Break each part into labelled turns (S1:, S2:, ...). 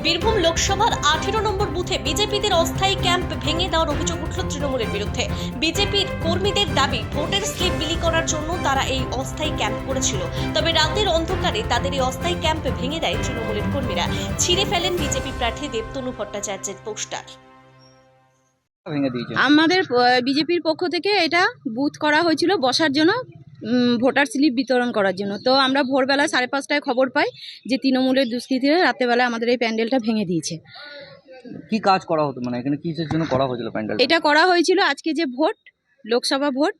S1: বীরভূম লোকসভার 18 নম্বর বুথে বিজেপিদের অস্থায়ী ক্যাম্প ভেঙে দেওয়ার অভিযোগ উঠল তৃণমূলের বিরুদ্ধে। বিজেপির কর্মীদের দাবি, ভোটের স্লিপ বিলি করার জন্য তারা এই অস্থায়ী ক্যাম্প করেছিল। তবে রাতের অন্ধকারে তাদের এই অস্থায়ী ক্যাম্প ভেঙে দেয় তৃণমূলের কর্মীরা। ছিঁড়ে ফেলেন বিজেপি প্রার্থী দেবতনু ভট্টাচার্যের পোস্টার।
S2: আমাদের বিজেপির পক্ষ থেকে এটা বুথ করা হয়েছিল বসার জন্য, ভোটার স্লিপ বিতরণ করার জন্য। তো আমরা ভোরবেলা 5:30টায় খবর পাই যে তৃণমূলের দুষ্কৃতীরা রাতেবেলা আমাদের এই প্যান্ডেলটা ভেঙে দিয়েছে।
S3: কি কাজ করা হতো, মানে এখানে কিসের জন্য করা হয়েছিল প্যান্ডেল?
S2: এটা করা হয়েছিল আজকে যে ভোট, লোকসভা ভোট,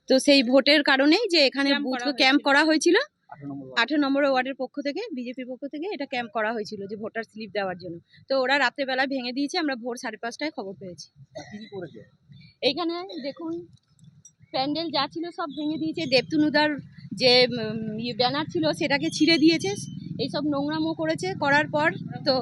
S2: তো সেই ভোটের কারণেই যে এখানে বুথ ক্যাম্প করা হয়েছিল। 18 নম্বর ওয়ার্ডের পক্ষ থেকে, বিজেপির পক্ষ থেকে এটা ক্যাম্প করা হয়েছিল যে ভোটার স্লিপ দেওয়ার জন্য। তো ওরা রাত্রেবেলা ভেঙে দিয়েছে, আমরা ভোর 5:30টায় খবর পেয়েছি। এইখানে দেখুন প্যান্ডেল যা ছিল সব ভেঙে দিয়েছে। দেবতনুদার যে ব্যানার ছিল সেটাকে ছিঁড়ে দিয়েছে। এইসব নোংরামো করেছে, করার পর তো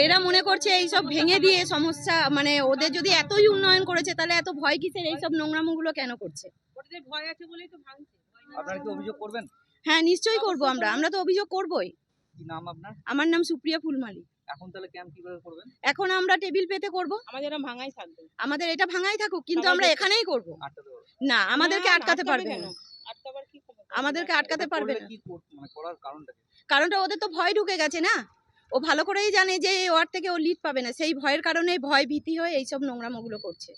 S2: এরা মনে করছে এইসব ভেঙে দিয়ে সমস্যা, মানে ওদের যদি এতই উন্নয়ন করেছে তাহলে এত ভয় কিসের, এইসব নোংরামোগুলো কেন করছে?
S4: ওদের ভয় আছে বলেই তো ভাঙছে।
S3: আপনারা কি অভিযোগ করবেন?
S2: হ্যাঁ, নিশ্চয়ই করবো। আমরা তো অভিযোগ করবোই।
S3: কি নাম আপনার?
S2: আমার নাম সুপ্রিয়া ফুলমালি।
S3: এখন তাহলে ক্যাম্প কিভাবে করবেন?
S2: এখন আমরা টেবিল পেতে করব।
S4: আমাদের এরকম ভাঙাই থাকবে।
S2: আমাদের এটা ভাঙাই থাকুক, কিন্তু আমরা এখানেই করব।
S3: আটকাতে পারবেন?
S2: না, আমাদেরকে আটকাতে পারবে না।
S4: আটকাবার কি খবর?
S2: আমাদেরকে আটকাতে পারবে না।
S3: কি মানে করার কারণটা কি?
S2: কারণটা ওদের তো ভয় ঢুকে গেছে না। ও ভালো করেই জানে যে এই ওয়ার্ড থেকে ও লিড পাবে না, সেই ভয়ের কারণে ভয় ভীতি হয়ে এইসব নোংরামোগুলো করছে।